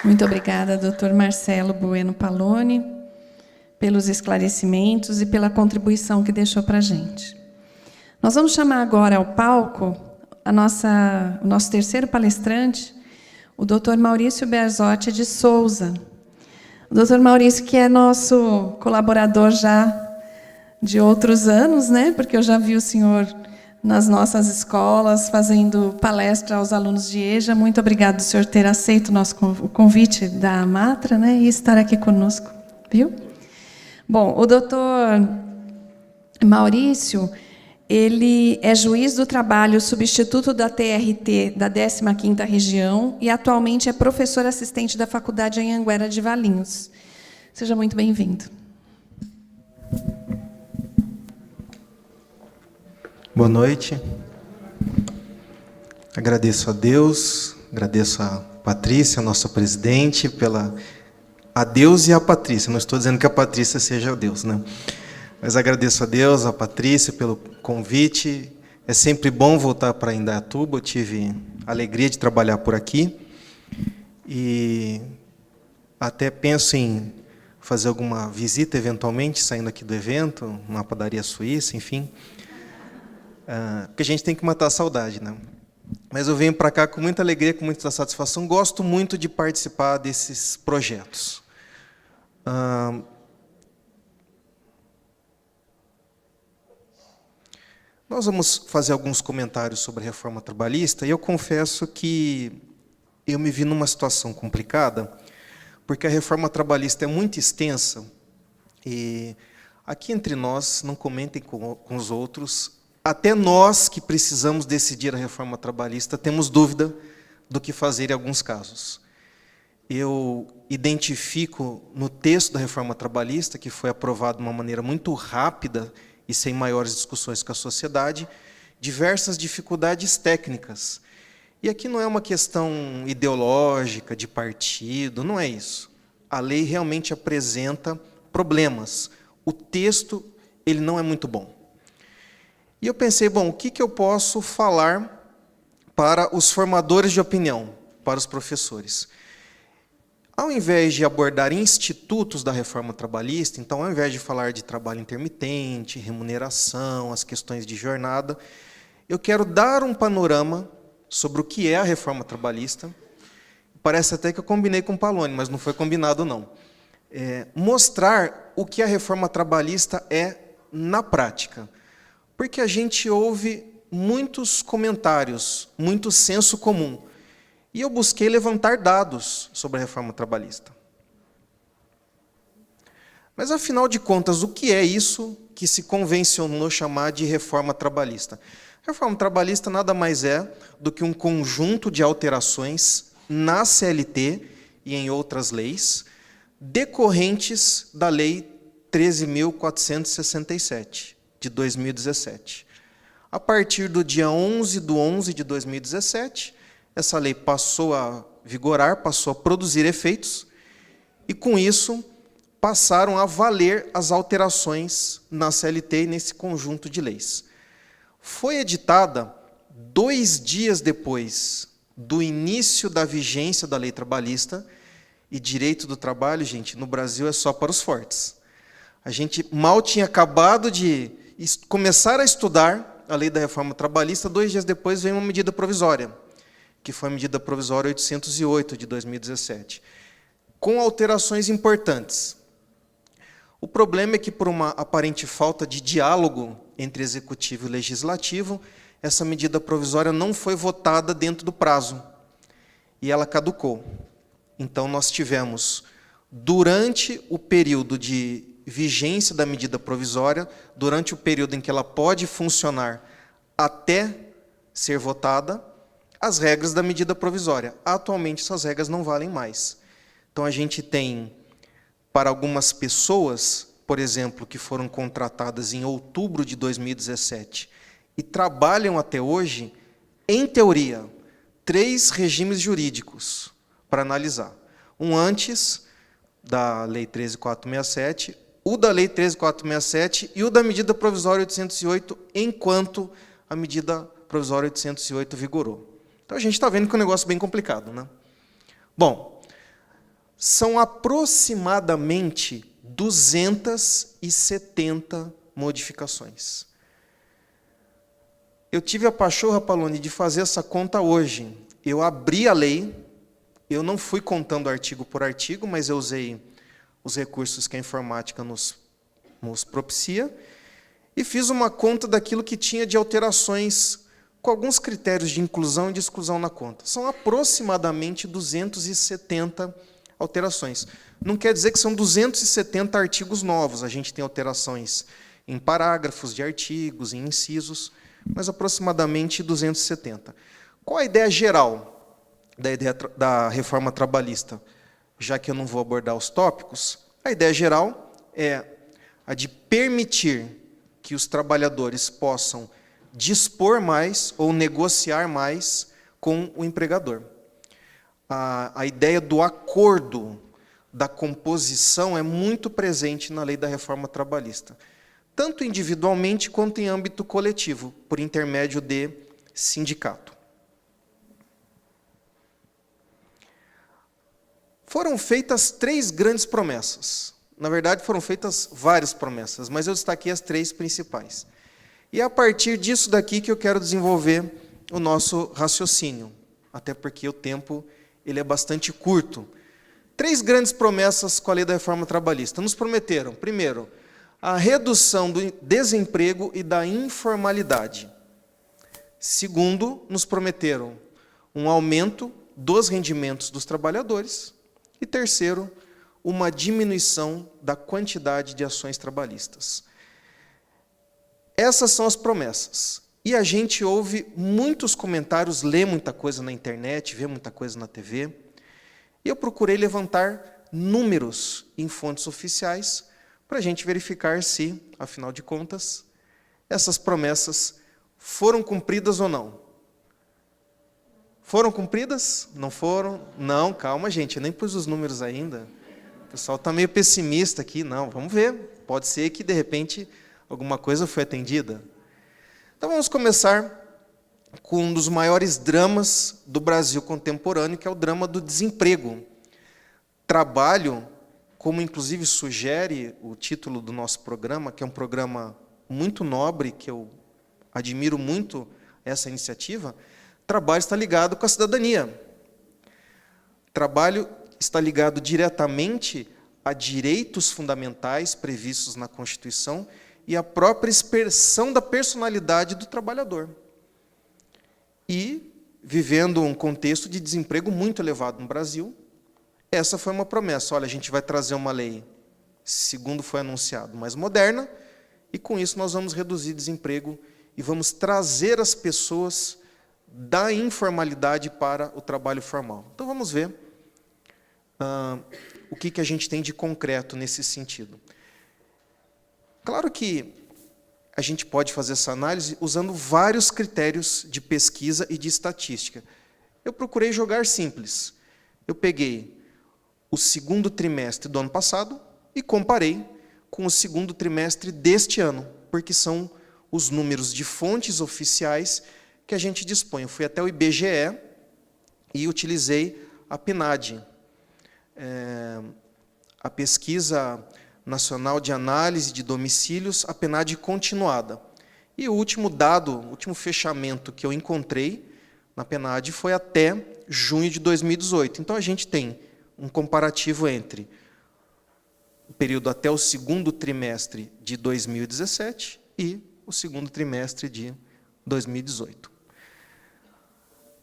Muito obrigada, Dr. Marcelo Bueno Paloni, pelos esclarecimentos e pela contribuição que deixou para a gente. Nós vamos chamar agora ao palco o nosso terceiro palestrante, o Dr. Maurício Berzotti de Souza. O Dr. Maurício, que é nosso colaborador já de outros anos, né? Porque eu já vi o senhor nas nossas escolas, fazendo palestra aos alunos de EJA. Muito obrigado do senhor ter aceito o convite da Matra, né? E estar aqui conosco, viu? Bom, o doutor Maurício, ele é juiz do trabalho substituto da TRT da 15ª Região e atualmente é professor assistente da Faculdade Anhanguera de Valinhos. Seja muito bem-vindo. Boa noite. Agradeço a Deus, agradeço a Patrícia, nossa presidente, a Deus e a Patrícia. Não estou dizendo que a Patrícia seja Deus, né? Mas agradeço a Deus, a Patrícia, pelo convite. É sempre bom voltar para Indaiatuba. Eu tive a alegria de trabalhar por aqui. E até penso em fazer alguma visita, eventualmente, saindo aqui do evento, numa padaria suíça, enfim. Porque a gente tem que matar a saudade, né? Mas eu venho para cá com muita alegria, com muita satisfação. Gosto muito de participar desses projetos. Nós vamos fazer alguns comentários sobre a reforma trabalhista, e eu confesso que eu me vi numa situação complicada, porque a reforma trabalhista é muito extensa, e aqui entre nós, não comentem com os outros, até nós que precisamos decidir a reforma trabalhista temos dúvida do que fazer em alguns casos. Eu identifico no texto da reforma trabalhista, que foi aprovado de uma maneira muito rápida e sem maiores discussões com a sociedade, diversas dificuldades técnicas. E aqui não é uma questão ideológica, de partido, não é isso. A lei realmente apresenta problemas. O texto ele não é muito bom. E eu pensei, bom, o que eu posso falar para os formadores de opinião, para os professores? Ao invés de abordar institutos da reforma trabalhista, então, ao invés de falar de trabalho intermitente, remuneração, as questões de jornada, eu quero dar um panorama sobre o que é a reforma trabalhista. Parece até que eu combinei com o Paloni, mas não foi combinado, não. Mostrar o que a reforma trabalhista é na prática. Porque a gente ouve muitos comentários, muito senso comum. E eu busquei levantar dados sobre a reforma trabalhista. Mas, afinal de contas, o que é isso que se convencionou chamar de reforma trabalhista? A reforma trabalhista nada mais é do que um conjunto de alterações na CLT e em outras leis, decorrentes da Lei 13.467, de 2017. A partir do dia 11/11 de 2017, essa lei passou a vigorar, passou a produzir efeitos, e, com isso, passaram a valer as alterações na CLT e nesse conjunto de leis. Foi editada 2 dias depois do início da vigência da lei trabalhista, e direito do trabalho, gente, no Brasil é só para os fortes. A gente mal tinha acabado de começar a estudar a lei da reforma trabalhista, 2 dias depois veio uma medida provisória, que foi a medida provisória 808, de 2017, com alterações importantes. O problema é que, por uma aparente falta de diálogo entre executivo e legislativo, essa medida provisória não foi votada dentro do prazo, e ela caducou. Então, nós tivemos, durante o período de vigência da medida provisória, durante o período em que ela pode funcionar até ser votada, as regras da medida provisória. Atualmente, essas regras não valem mais. Então, a gente tem, para algumas pessoas, por exemplo, que foram contratadas em outubro de 2017 e trabalham até hoje, em teoria, 3 regimes jurídicos para analisar. Um antes da Lei 13.467, o da Lei 13.467 e o da medida provisória 808, enquanto a medida provisória 808 vigorou. Então, a gente está vendo que é um negócio bem complicado, né? Bom, são aproximadamente 270 modificações. Eu tive a pachorra, Palone, de fazer essa conta hoje. Eu abri a lei, eu não fui contando artigo por artigo, mas eu usei os recursos que a informática nos propicia, e fiz uma conta daquilo que tinha de alterações, com alguns critérios de inclusão e de exclusão na conta. São aproximadamente 270 alterações. Não quer dizer que são 270 artigos novos. A gente tem alterações em parágrafos de artigos, em incisos, mas aproximadamente 270. Qual a ideia geral da reforma trabalhista? Já que eu não vou abordar os tópicos, a ideia geral é a de permitir que os trabalhadores possam dispor mais ou negociar mais com o empregador. A ideia do acordo, da composição, é muito presente na lei da reforma trabalhista, tanto individualmente quanto em âmbito coletivo, por intermédio de sindicato. Foram feitas 3 grandes promessas. Na verdade, foram feitas várias promessas, mas eu destaquei as 3 principais. E é a partir disso daqui que eu quero desenvolver o nosso raciocínio, até porque o tempo ele é bastante curto. 3 grandes promessas com a lei da reforma trabalhista. Nos prometeram, primeiro, a redução do desemprego e da informalidade. Segundo, nos prometeram um aumento dos rendimentos dos trabalhadores. E terceiro, uma diminuição da quantidade de ações trabalhistas. Essas são as promessas. E a gente ouve muitos comentários, lê muita coisa na internet, vê muita coisa na TV. E eu procurei levantar números em fontes oficiais para a gente verificar se, afinal de contas, essas promessas foram cumpridas ou não. Foram cumpridas? Não foram? Não, calma, gente, eu nem pus os números ainda. O pessoal está meio pessimista aqui. Não, vamos ver. Pode ser que, de repente, alguma coisa foi atendida. Então, vamos começar com um dos maiores dramas do Brasil contemporâneo, que é o drama do desemprego. Trabalho, como inclusive sugere o título do nosso programa, que é um programa muito nobre, que eu admiro muito essa iniciativa, trabalho está ligado com a cidadania. Trabalho está ligado diretamente a direitos fundamentais previstos na Constituição e a própria expressão da personalidade do trabalhador. E, vivendo um contexto de desemprego muito elevado no Brasil, essa foi uma promessa. Olha, a gente vai trazer uma lei, segundo foi anunciado, mais moderna, e com isso nós vamos reduzir desemprego e vamos trazer as pessoas da informalidade para o trabalho formal. Então, vamos ver o que a gente tem de concreto nesse sentido. Claro que a gente pode fazer essa análise usando vários critérios de pesquisa e de estatística. Eu procurei jogar simples. Eu peguei o segundo trimestre do ano passado e comparei com o segundo trimestre deste ano, porque são os números de fontes oficiais que a gente dispõe. Eu fui até o IBGE e utilizei a PNAD, a Pesquisa Nacional de Análise de Domicílios, a PNAD continuada. E o último dado, o último fechamento que eu encontrei na PNAD foi até junho de 2018. Então, a gente tem um comparativo entre o período até o segundo trimestre de 2017 e o segundo trimestre de 2018.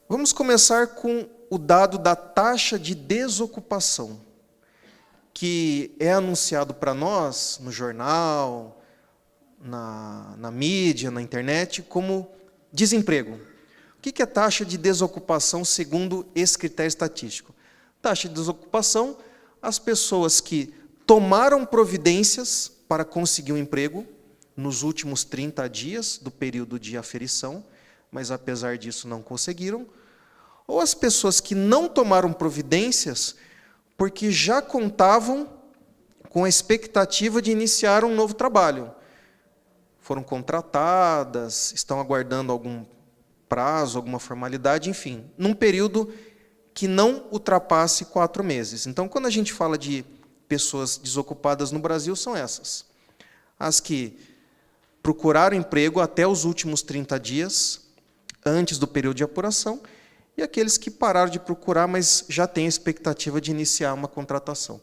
Vamos começar com o dado da taxa de desocupação, que é anunciado para nós no jornal, na mídia, na internet, como desemprego. O que é taxa de desocupação segundo esse critério estatístico? Taxa de desocupação, as pessoas que tomaram providências para conseguir um emprego nos últimos 30 dias do período de aferição, mas, apesar disso, não conseguiram, ou as pessoas que não tomaram providências porque já contavam com a expectativa de iniciar um novo trabalho. Foram contratadas, estão aguardando algum prazo, alguma formalidade, enfim, num período que não ultrapasse 4 meses. Então, quando a gente fala de pessoas desocupadas no Brasil, são essas. As que procuraram emprego até os últimos 30 dias, antes do período de apuração, e aqueles que pararam de procurar, mas já têm a expectativa de iniciar uma contratação.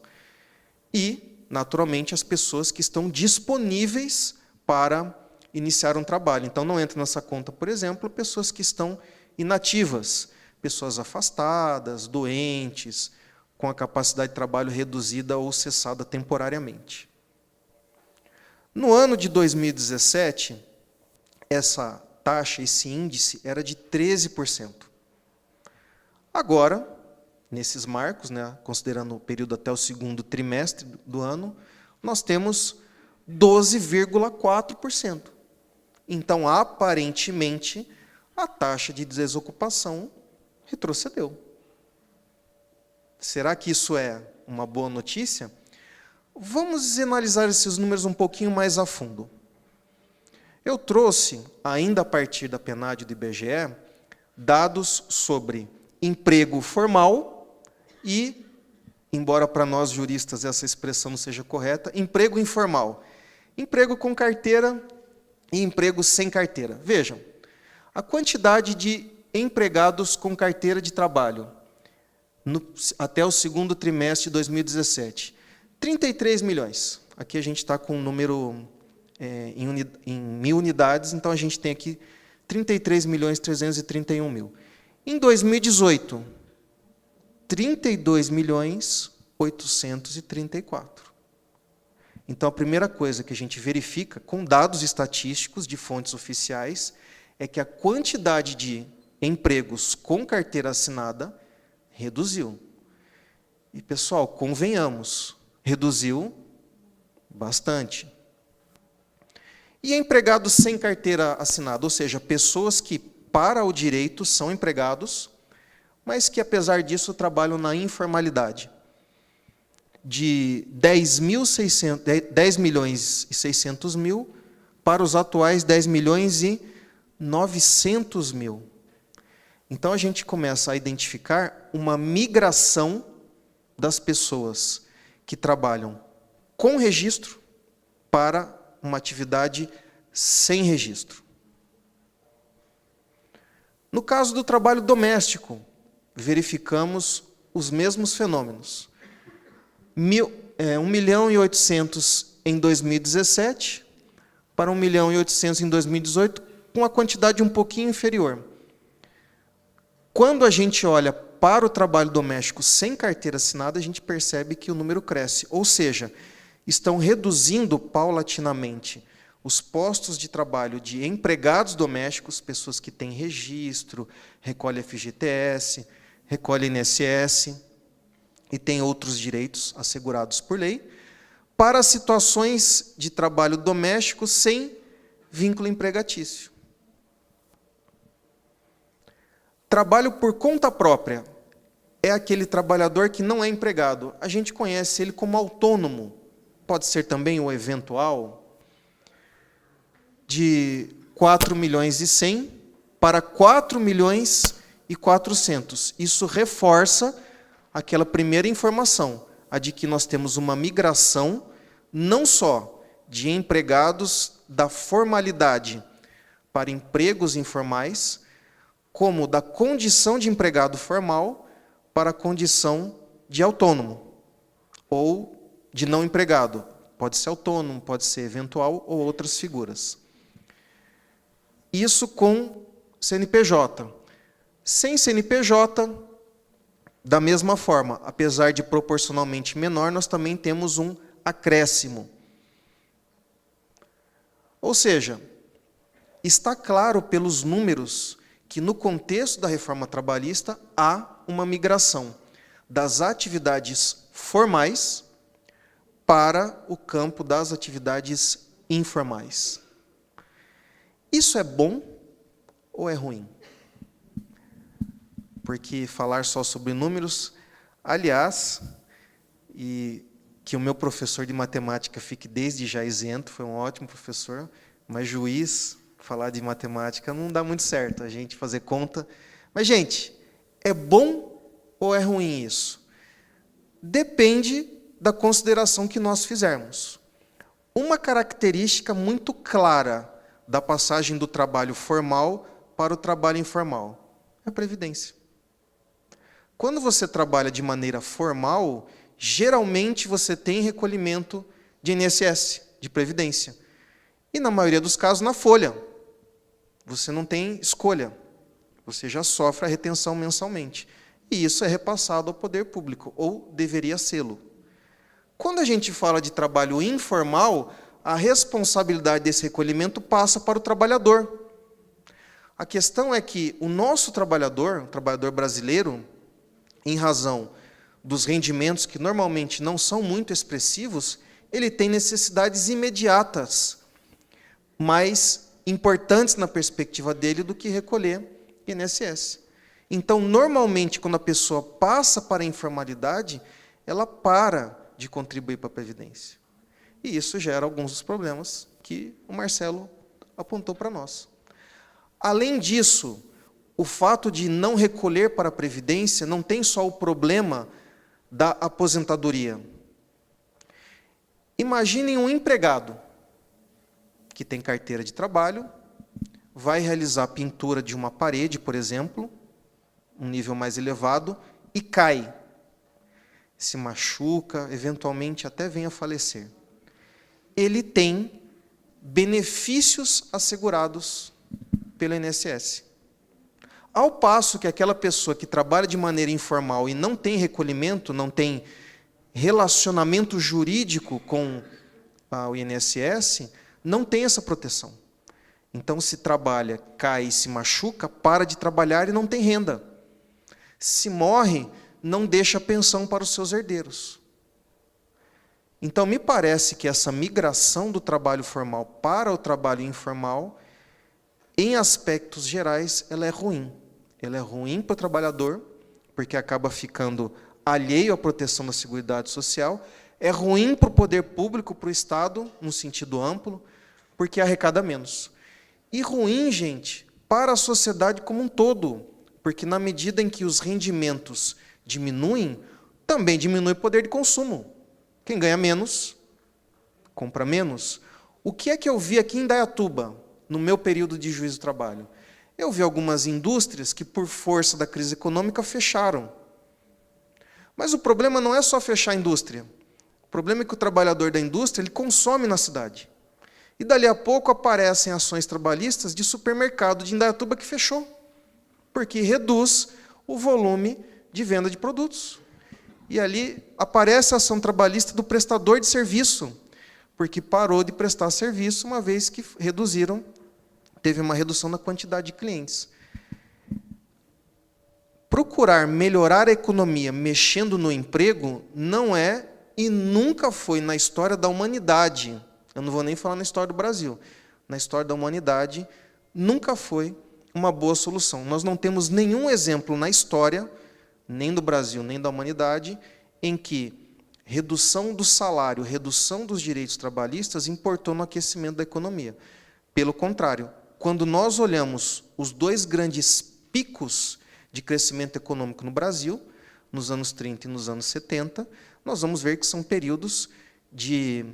E, naturalmente, as pessoas que estão disponíveis para iniciar um trabalho. Então, não entra nessa conta, por exemplo, pessoas que estão inativas, pessoas afastadas, doentes, com a capacidade de trabalho reduzida ou cessada temporariamente. No ano de 2017, essa taxa, esse índice, era de 13%. Agora, nesses marcos, considerando o período até o segundo trimestre do ano, nós temos 12,4%. Então, aparentemente, a taxa de desocupação retrocedeu. Será que isso é uma boa notícia? Vamos analisar esses números um pouquinho mais a fundo. Eu trouxe, ainda a partir da PNAD do IBGE, dados sobre emprego formal e, embora para nós juristas essa expressão não seja correta, emprego informal. Emprego com carteira e emprego sem carteira. Vejam, a quantidade de empregados com carteira de trabalho até o segundo trimestre de 2017. 33 milhões. Aqui a gente está com um número em 1.000 unidades, então a gente tem aqui 33.331.000. Em 2018, 32.834.000. Então, a primeira coisa que a gente verifica, com dados estatísticos de fontes oficiais, é que a quantidade de empregos com carteira assinada reduziu. E, pessoal, convenhamos, reduziu bastante. E empregados sem carteira assinada, ou seja, pessoas que, para o direito, são empregados, mas que, apesar disso, trabalham na informalidade. De 10.600.000 para os atuais 10.900.000. Então, a gente começa a identificar uma migração das pessoas que trabalham com registro para uma atividade sem registro. No caso do trabalho doméstico, verificamos os mesmos fenômenos. 1.800.000 em 2017 para 1.800.000 em 2018, com a quantidade um pouquinho inferior. Quando a gente olha para o trabalho doméstico sem carteira assinada, a gente percebe que o número cresce, ou seja, estão reduzindo paulatinamente os postos de trabalho de empregados domésticos, pessoas que têm registro, recolhem FGTS, recolhem INSS e têm outros direitos assegurados por lei, para situações de trabalho doméstico sem vínculo empregatício. Trabalho por conta própria é aquele trabalhador que não é empregado. A gente conhece ele como autônomo. Pode ser também o eventual, de 4.100.000 para 4.400.000. Isso reforça aquela primeira informação, a de que nós temos uma migração não só de empregados da formalidade para empregos informais, como da condição de empregado formal para a condição de autônomo ou de não empregado. Pode ser autônomo, pode ser eventual ou outras figuras. Isso com CNPJ. Sem CNPJ, da mesma forma, apesar de proporcionalmente menor, nós também temos um acréscimo. Ou seja, está claro pelos números que no contexto da reforma trabalhista há uma migração das atividades formais para o campo das atividades informais. Isso é bom ou é ruim? Porque falar só sobre números, aliás, e que o meu professor de matemática fique desde já isento, foi um ótimo professor, mas juiz, falar de matemática não dá muito certo, a gente fazer conta. Mas, gente, é bom ou é ruim isso? Depende da consideração que nós fizermos. Uma característica muito clara da passagem do trabalho formal para o trabalho informal é a previdência. Quando você trabalha de maneira formal, geralmente você tem recolhimento de INSS, de previdência. E, na maioria dos casos, na folha. Você não tem escolha. Você já sofre a retenção mensalmente. E isso é repassado ao poder público, ou deveria sê-lo. Quando a gente fala de trabalho informal, a responsabilidade desse recolhimento passa para o trabalhador. A questão é que o nosso trabalhador, o trabalhador brasileiro, em razão dos rendimentos que normalmente não são muito expressivos, ele tem necessidades imediatas, mais importantes na perspectiva dele do que recolher INSS. Então, normalmente, quando a pessoa passa para a informalidade, ela para de contribuir para a Previdência. E isso gera alguns dos problemas que o Marcelo apontou para nós. Além disso, o fato de não recolher para a Previdência não tem só o problema da aposentadoria. Imaginem um empregado que tem carteira de trabalho, vai realizar a pintura de uma parede, por exemplo, um nível mais elevado, e cai. Se machuca, eventualmente até vem a falecer. Ele tem benefícios assegurados pelo INSS. Ao passo que aquela pessoa que trabalha de maneira informal e não tem recolhimento, não tem relacionamento jurídico com o INSS, não tem essa proteção. Então, se trabalha, cai e se machuca, para de trabalhar e não tem renda. Se morre, não deixa pensão para os seus herdeiros. Então, me parece que essa migração do trabalho formal para o trabalho informal, em aspectos gerais, ela é ruim. Ela é ruim para o trabalhador, porque acaba ficando alheio à proteção da Seguridade Social. É ruim para o poder público, para o Estado, no sentido amplo, porque arrecada menos. E ruim, gente, para a sociedade como um todo, porque na medida em que os rendimentos diminuem, também diminui o poder de consumo. Quem ganha menos, compra menos. O que é que eu vi aqui em Indaiatuba, no meu período de juízo do trabalho? Eu vi algumas indústrias que, por força da crise econômica, fecharam. Mas o problema não é só fechar a indústria. O problema é que o trabalhador da indústria ele consome na cidade. E dali a pouco aparecem ações trabalhistas de supermercado de Indaiatuba que fechou, porque reduz o volume de venda de produtos. E ali aparece a ação trabalhista do prestador de serviço, porque parou de prestar serviço uma vez que teve uma redução na quantidade de clientes. Procurar melhorar a economia mexendo no emprego não é e nunca foi na história da humanidade. Eu não vou nem falar na história do Brasil. Na história da humanidade, nunca foi uma boa solução. Nós não temos nenhum exemplo na história, nem do Brasil, nem da humanidade, em que redução do salário, redução dos direitos trabalhistas importou no aquecimento da economia. Pelo contrário, quando nós olhamos os dois grandes picos de crescimento econômico no Brasil, nos anos 30 e nos anos 70, nós vamos ver que são períodos de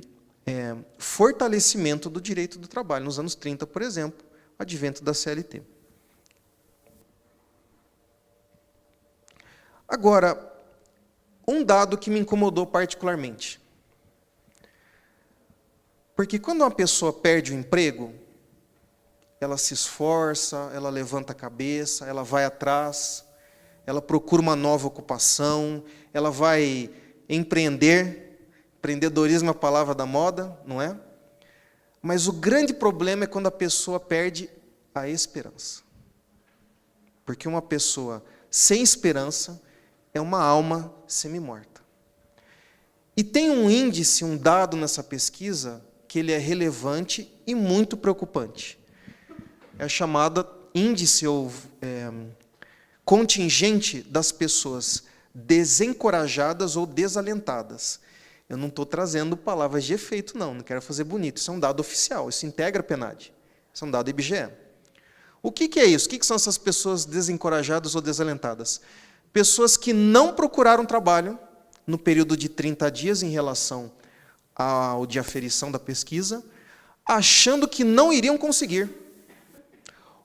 fortalecimento do direito do trabalho. Nos anos 30, por exemplo, advento da CLT. Agora, um dado que me incomodou particularmente. Porque quando uma pessoa perde o emprego, ela se esforça, ela levanta a cabeça, ela vai atrás, ela procura uma nova ocupação, ela vai empreender. Empreendedorismo é a palavra da moda, não é? Mas o grande problema é quando a pessoa perde a esperança. Porque uma pessoa sem esperança é uma alma semi-morta. E tem um índice, um dado nessa pesquisa, que ele é relevante e muito preocupante. É a chamada índice ou contingente das pessoas desencorajadas ou desalentadas. Eu não estou trazendo palavras de efeito, não quero fazer bonito. Isso é um dado oficial, isso integra a PNAD. Isso é um dado IBGE. O que é isso? O que são essas pessoas desencorajadas ou desalentadas? pessoas que não procuraram trabalho no período de 30 dias em relação ao de aferição da pesquisa, achando que não iriam conseguir.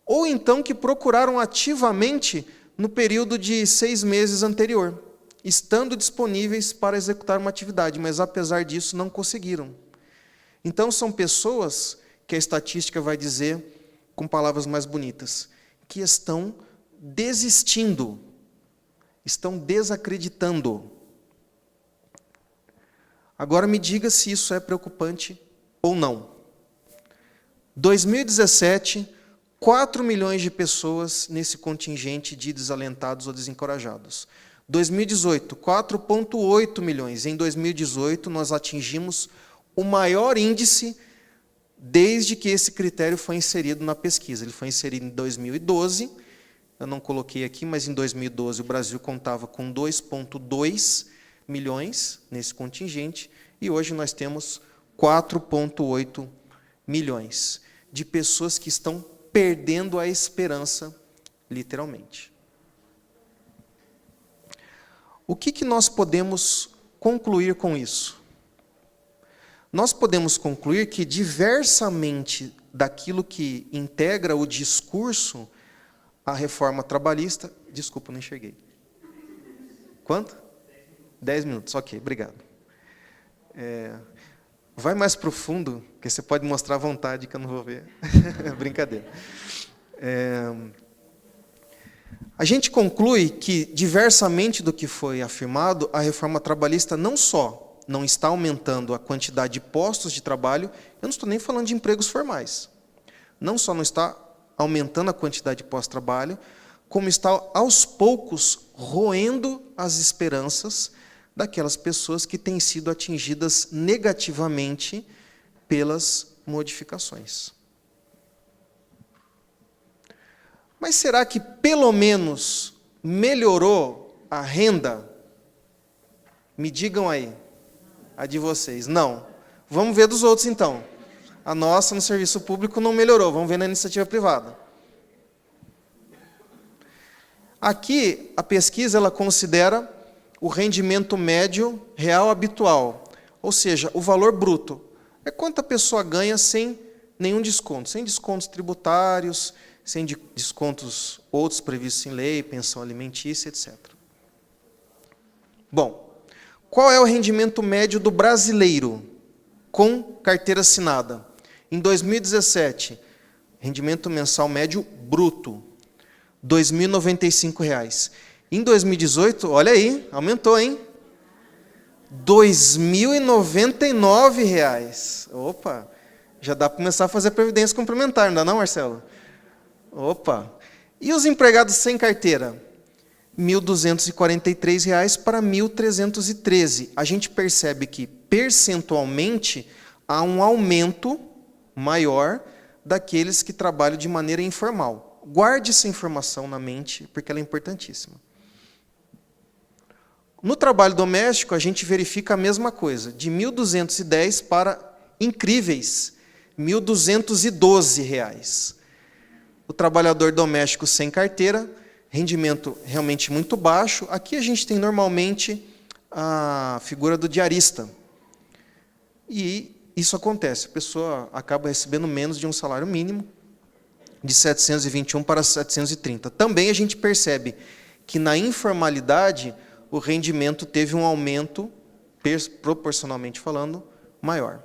Ou então que procuraram ativamente no período de 6 meses anterior, estando disponíveis para executar uma atividade, mas apesar disso não conseguiram. Então são pessoas que a estatística vai dizer, com palavras mais bonitas, que estão desistindo, estão desacreditando. Agora me diga se isso é preocupante ou não. 2017, 4 milhões de pessoas nesse contingente de desalentados ou desencorajados. 2018, 4,8 milhões. Em 2018, nós atingimos o maior índice desde que esse critério foi inserido na pesquisa. Ele foi inserido em 2012, eu não coloquei aqui, mas em 2012 o Brasil contava com 2,2 milhões nesse contingente, e hoje nós temos 4,8 milhões de pessoas que estão perdendo a esperança, literalmente. O que nós podemos concluir com isso? Nós podemos concluir que, diversamente daquilo que integra o discurso, a reforma trabalhista... Desculpa, não enxerguei. Quanto? 10 minutos, ok, obrigado. Vai mais para o fundo, que você pode mostrar à vontade, que eu não vou ver. Brincadeira. A gente conclui que, diversamente do que foi afirmado, a reforma trabalhista não só não está aumentando a quantidade de postos de trabalho, eu não estou nem falando de empregos formais, não só não está aumentando a quantidade de postos de trabalho, como está, aos poucos, roendo as esperanças daquelas pessoas que têm sido atingidas negativamente pelas modificações. Mas será que, pelo menos, melhorou a renda? Me digam aí, a de vocês. Não. Vamos ver dos outros, então. A nossa, no serviço público, não melhorou. Vamos ver na iniciativa privada. Aqui, a pesquisa ela considera o rendimento médio real habitual, ou seja, o valor bruto. É quanto a pessoa ganha sem nenhum desconto, sem descontos tributários, sem descontos outros previstos em lei, pensão alimentícia, etc. Bom, qual é o rendimento médio do brasileiro com carteira assinada? Em 2017, rendimento mensal médio bruto, R$ 2.095. Em 2018, olha aí, aumentou, hein? R$ 2.099. Opa, já dá para começar a fazer previdência complementar, não dá não, Marcelo? Opa! E os empregados sem carteira? R$ 1.243 para R$ 1.313. A gente percebe que, percentualmente, há um aumento maior daqueles que trabalham de maneira informal. Guarde essa informação na mente, porque ela é importantíssima. No trabalho doméstico, a gente verifica a mesma coisa, de R$ 1.210 para incríveis R$ 1.212. O trabalhador doméstico sem carteira, rendimento realmente muito baixo. Aqui a gente tem normalmente a figura do diarista. E isso acontece, a pessoa acaba recebendo menos de um salário mínimo, de 721 para 730. Também a gente percebe que na informalidade o rendimento teve um aumento, proporcionalmente falando, maior.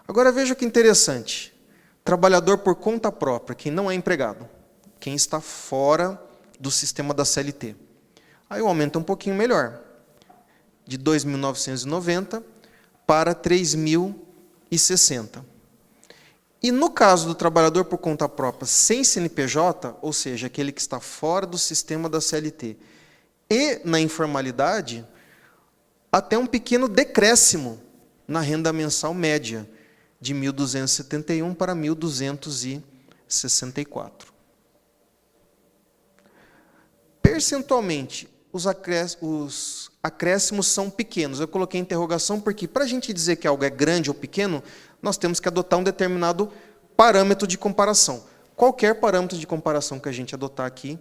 Agora veja que interessante. Trabalhador por conta própria, quem não é empregado, quem está fora do sistema da CLT. Aí o aumento é um pouquinho melhor, de 2.990 para 3.060. E no caso do trabalhador por conta própria sem CNPJ, ou seja, aquele que está fora do sistema da CLT, e na informalidade, até um pequeno decréscimo na renda mensal média, de 1.271 para 1.264. Percentualmente, os acréscimos são pequenos. Eu coloquei interrogação porque, para a gente dizer que algo é grande ou pequeno, nós temos que adotar um determinado parâmetro de comparação. Qualquer parâmetro de comparação que a gente adotar aqui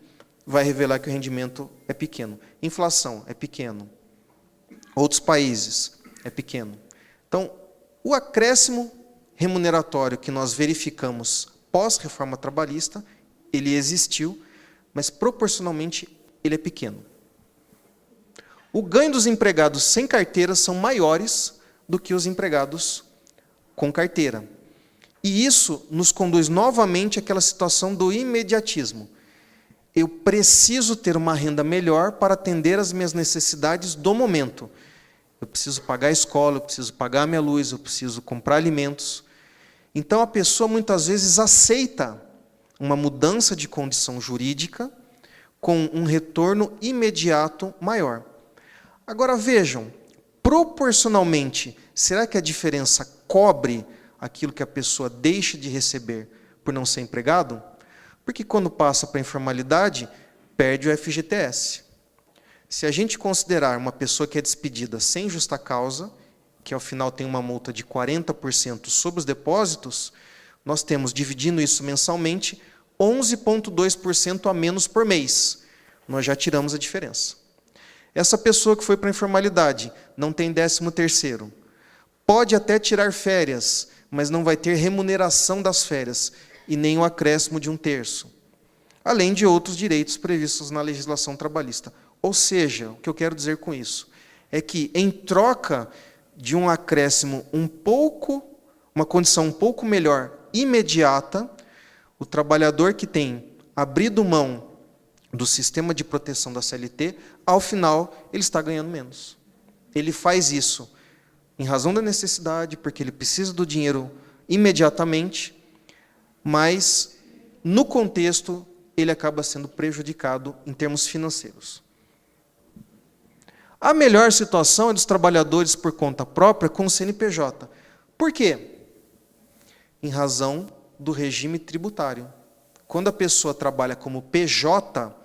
vai revelar que o rendimento é pequeno. Inflação é pequeno. Outros países é pequeno. Então, o acréscimo remuneratório que nós verificamos pós-reforma trabalhista, ele existiu, mas proporcionalmente ele é pequeno. O ganho dos empregados sem carteira são maiores do que os empregados com carteira. E isso nos conduz novamente àquela situação do imediatismo. Eu preciso ter uma renda melhor para atender às minhas necessidades do momento. Eu preciso pagar a escola, eu preciso pagar a minha luz, eu preciso comprar alimentos. Então a pessoa muitas vezes aceita uma mudança de condição jurídica com um retorno imediato maior. Agora vejam, proporcionalmente, será que a diferença cobre aquilo que a pessoa deixa de receber por não ser empregado? Porque quando passa para a informalidade, perde o FGTS. Se a gente considerar uma pessoa que é despedida sem justa causa, que ao final tem uma multa de 40% sobre os depósitos, nós temos, dividindo isso mensalmente, 11,2% a menos por mês. Nós já tiramos a diferença. Essa pessoa que foi para a informalidade não tem 13º. Pode até tirar férias, mas não vai ter remuneração das férias e nem o acréscimo de 1/3. Além de outros direitos previstos na legislação trabalhista. Ou seja, o que eu quero dizer com isso é que, em troca de um acréscimo uma condição um pouco melhor, imediata, o trabalhador que tem abrido mão do sistema de proteção da CLT, ao final, ele está ganhando menos. Ele faz isso em razão da necessidade, porque ele precisa do dinheiro imediatamente, mas, no contexto, ele acaba sendo prejudicado em termos financeiros. A melhor situação é dos trabalhadores por conta própria com o CNPJ. Por quê? Em razão do regime tributário. Quando a pessoa trabalha como PJ,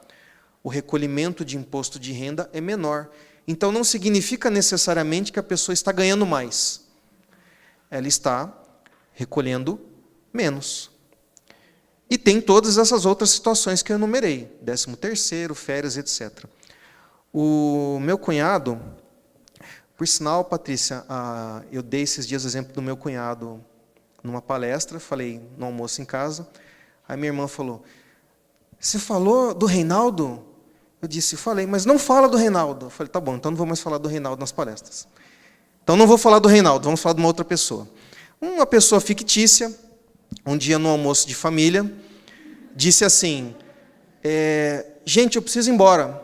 o recolhimento de imposto de renda é menor. Então, não significa necessariamente que a pessoa está ganhando mais. Ela está recolhendo menos. E tem todas essas outras situações que eu enumerei. 13º, férias, etc. O meu cunhado, por sinal, Patrícia, eu dei esses dias o exemplo do meu cunhado numa palestra, falei no almoço em casa, aí minha irmã falou, você falou do Reinaldo? Eu disse, falei, mas não fala do Reinaldo. Eu falei, tá bom, então não vou mais falar do Reinaldo nas palestras. Então não vou falar do Reinaldo, vamos falar de uma outra pessoa. Uma pessoa fictícia, um dia no almoço de família, disse assim, gente, eu preciso ir embora,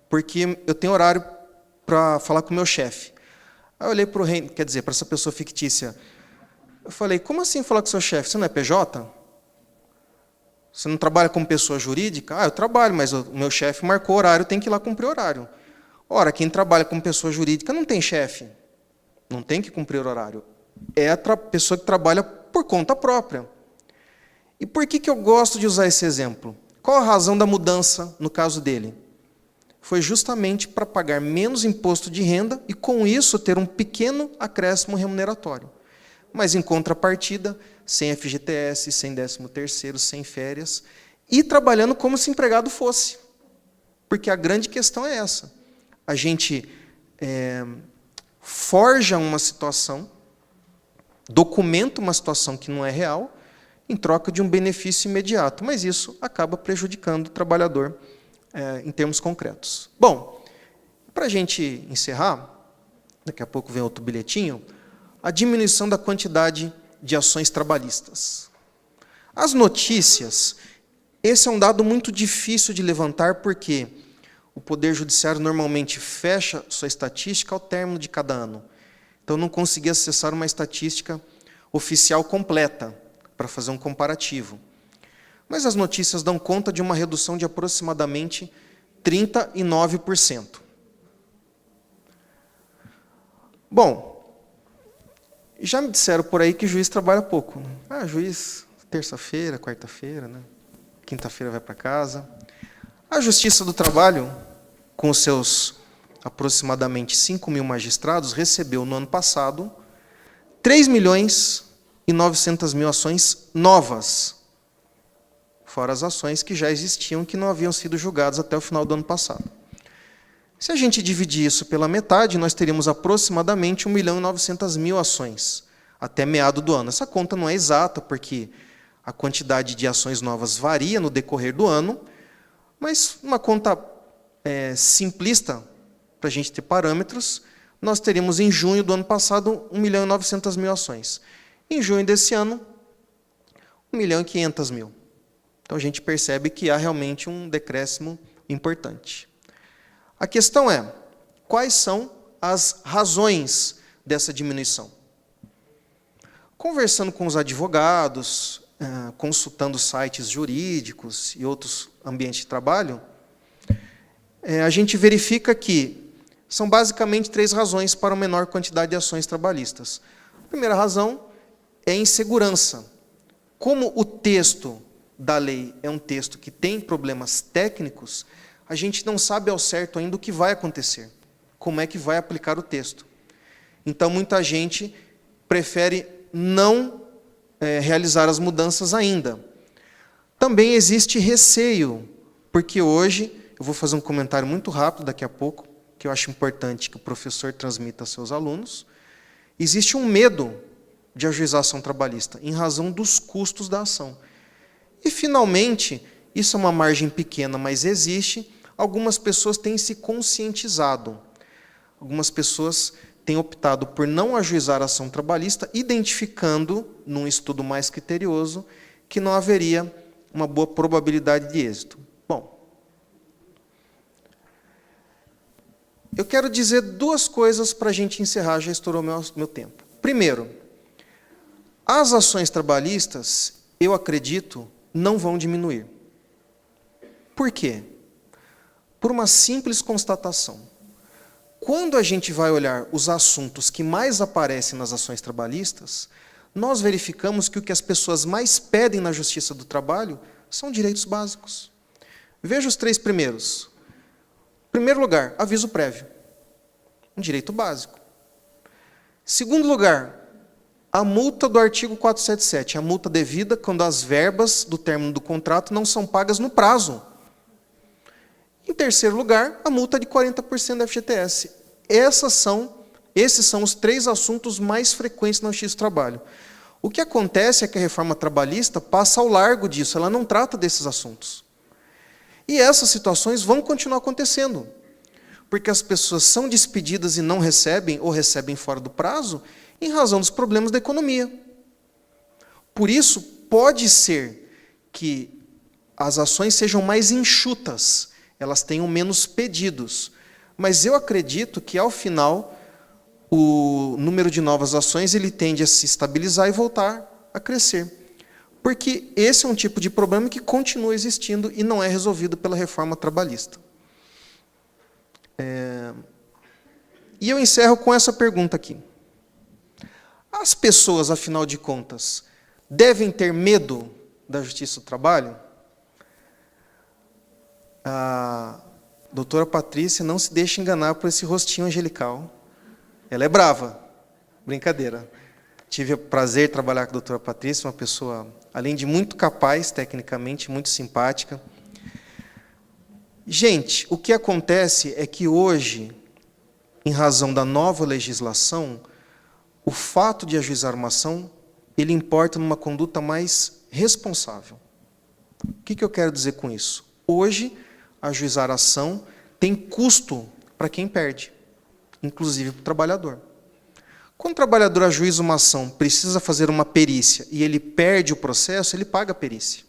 porque eu tenho horário para falar com o meu chefe. Aí eu olhei para para essa pessoa fictícia, eu falei, como assim falar com o seu chefe? Você não é PJ? Você não trabalha como pessoa jurídica? Eu trabalho, mas o meu chefe marcou horário, tem que ir lá cumprir horário. Ora, quem trabalha como pessoa jurídica não tem chefe, não tem que cumprir horário. É a pessoa que trabalha por conta própria. E por que eu gosto de usar esse exemplo? Qual a razão da mudança no caso dele? Foi justamente para pagar menos imposto de renda e, com isso, ter um pequeno acréscimo remuneratório. Mas, em contrapartida, sem FGTS, sem 13º, sem férias, e trabalhando como se empregado fosse. Porque a grande questão é essa. A gente forja uma situação, documenta uma situação que não é real, em troca de um benefício imediato. Mas isso acaba prejudicando o trabalhador em termos concretos. Bom, para a gente encerrar, daqui a pouco vem outro bilhetinho, a diminuição da quantidade de ações trabalhistas. As notícias, esse é um dado muito difícil de levantar, porque o Poder Judiciário normalmente fecha sua estatística ao término de cada ano. Então, não consegui acessar uma estatística oficial completa para fazer um comparativo. Mas as notícias dão conta de uma redução de aproximadamente 39%. Bom, já me disseram por aí que juiz trabalha pouco. Juiz, terça-feira, quarta-feira, né? Quinta-feira vai para casa. A Justiça do Trabalho, com os seus aproximadamente 5.000 magistrados, recebeu no ano passado 3.900.000 ações novas. fora as ações que já existiam e que não haviam sido julgadas até o final do ano passado. Se a gente dividir isso pela metade, nós teríamos aproximadamente 1.900.000 ações até meado do ano. Essa conta não é exata, porque a quantidade de ações novas varia no decorrer do ano, mas uma conta simplista, para a gente ter parâmetros, nós teríamos em junho do ano passado 1.900.000 ações. Em junho desse ano, 1.500.000. Então a gente percebe que há realmente um decréscimo importante. A questão é, quais são as razões dessa diminuição? Conversando com os advogados, consultando sites jurídicos e outros ambientes de trabalho, a gente verifica que são basicamente 3 razões para a menor quantidade de ações trabalhistas. A primeira razão é a insegurança. Como o texto da lei é um texto que tem problemas técnicos, a gente não sabe ao certo ainda o que vai acontecer, como é que vai aplicar o texto. Então, muita gente prefere não realizar as mudanças ainda. Também existe receio, porque hoje, eu vou fazer um comentário muito rápido daqui a pouco, que eu acho importante que o professor transmita a seus alunos, existe um medo de ajuizar a ação trabalhista, em razão dos custos da ação. E, finalmente, isso é uma margem pequena, mas existe, algumas pessoas têm se conscientizado. Algumas pessoas têm optado por não ajuizar a ação trabalhista, identificando, num estudo mais criterioso, que não haveria uma boa probabilidade de êxito. Bom, eu quero dizer 2 coisas para a gente encerrar, já estourou meu tempo. Primeiro, as ações trabalhistas, eu acredito, não vão diminuir. Por quê? Por uma simples constatação. Quando a gente vai olhar os assuntos que mais aparecem nas ações trabalhistas, nós verificamos que o que as pessoas mais pedem na Justiça do Trabalho são direitos básicos. Veja os 3 primeiros. Em primeiro lugar, aviso prévio. Um direito básico. Segundo lugar, a multa do artigo 477, a multa devida quando as verbas do término do contrato não são pagas no prazo. Em terceiro lugar, a multa de 40% da FGTS. Esses são os 3 assuntos mais frequentes na Justiça do Trabalho. O que acontece é que a reforma trabalhista passa ao largo disso, ela não trata desses assuntos. E essas situações vão continuar acontecendo, porque as pessoas são despedidas e não recebem, ou recebem fora do prazo, em razão dos problemas da economia. Por isso, pode ser que as ações sejam mais enxutas, elas tenham menos pedidos. Mas eu acredito que, ao final, o número de novas ações ele tende a se estabilizar e voltar a crescer. Porque esse é um tipo de problema que continua existindo e não é resolvido pela reforma trabalhista. E eu encerro com essa pergunta aqui. As pessoas, afinal de contas, devem ter medo da Justiça do Trabalho? A doutora Patrícia não se deixa enganar por esse rostinho angelical. Ela é brava. Brincadeira. Tive o prazer de trabalhar com a doutora Patrícia, uma pessoa, além de muito capaz, tecnicamente, muito simpática. Gente, o que acontece é que hoje, em razão da nova legislação, o fato de ajuizar uma ação, ele importa numa conduta mais responsável. O que eu quero dizer com isso? Hoje, ajuizar a ação tem custo para quem perde, inclusive para o trabalhador. Quando o trabalhador ajuiza uma ação, precisa fazer uma perícia e ele perde o processo, ele paga a perícia.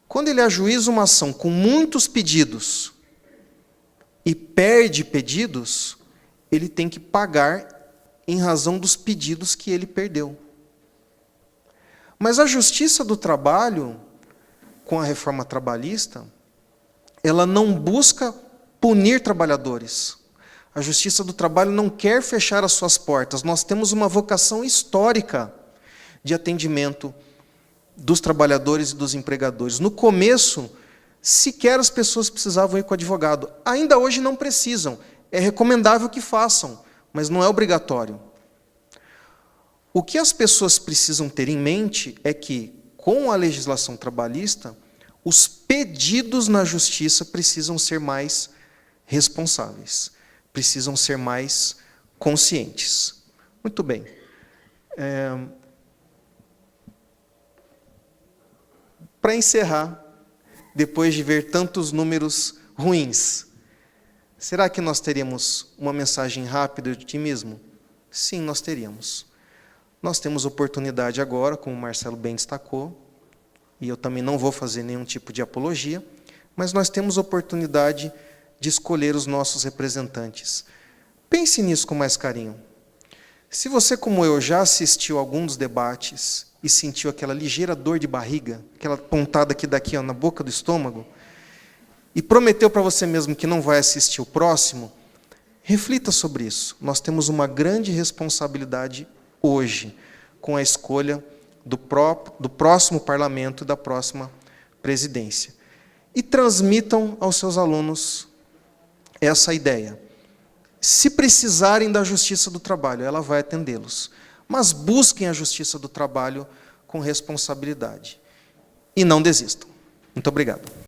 Quando ele ajuiza uma ação com muitos pedidos e perde pedidos, ele tem que pagar em razão dos pedidos que ele perdeu. Mas a Justiça do Trabalho, com a reforma trabalhista, ela não busca punir trabalhadores. A Justiça do Trabalho não quer fechar as suas portas. Nós temos uma vocação histórica de atendimento dos trabalhadores e dos empregadores. No começo, sequer as pessoas precisavam ir com o advogado. Ainda hoje não precisam. É recomendável que façam, mas não é obrigatório. O que as pessoas precisam ter em mente é que, com a legislação trabalhista, os pedidos na justiça precisam ser mais responsáveis, precisam ser mais conscientes. Muito bem. Para encerrar, depois de ver tantos números ruins, será que nós teríamos uma mensagem rápida de otimismo? Sim, nós teríamos. Nós temos oportunidade agora, como o Marcelo bem destacou, e eu também não vou fazer nenhum tipo de apologia, mas nós temos oportunidade de escolher os nossos representantes. Pense nisso com mais carinho. Se você, como eu, já assistiu a algum dos debates e sentiu aquela ligeira dor de barriga, aquela pontada aqui daqui ó, na boca do estômago, e prometeu para você mesmo que não vai assistir o próximo, reflita sobre isso. Nós temos uma grande responsabilidade hoje com a escolha do próximo parlamento e da próxima presidência. E transmitam aos seus alunos essa ideia. Se precisarem da justiça do trabalho, ela vai atendê-los. Mas busquem a justiça do trabalho com responsabilidade. E não desistam. Muito obrigado.